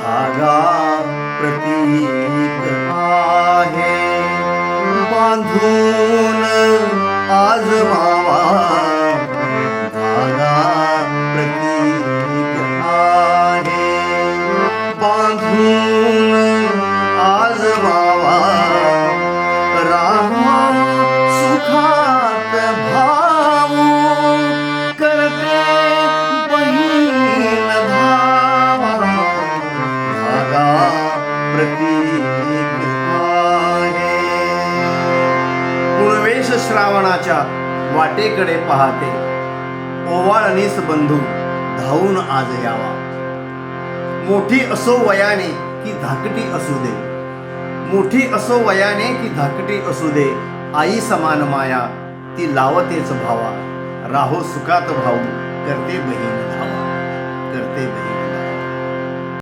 धागा प्रतीक आहे बांधून आज मावा धागा प्रतीक आहे बांधून आज मावा राहा सुखात भाऊ करते बहीण भावा धागा प्रतीक आहे पुनवेश श्रावणाच्या वाटेकडे पाहते ओवाळणीस बंधू धावून आज यावा मोठी असो वयाने की धाकटी असू दे मोठी असो वयाने की धाकटी असू दे आई समान माया ती लावतेच भावा राहो सुखात भाऊ करते बहीण धावा करते बहीण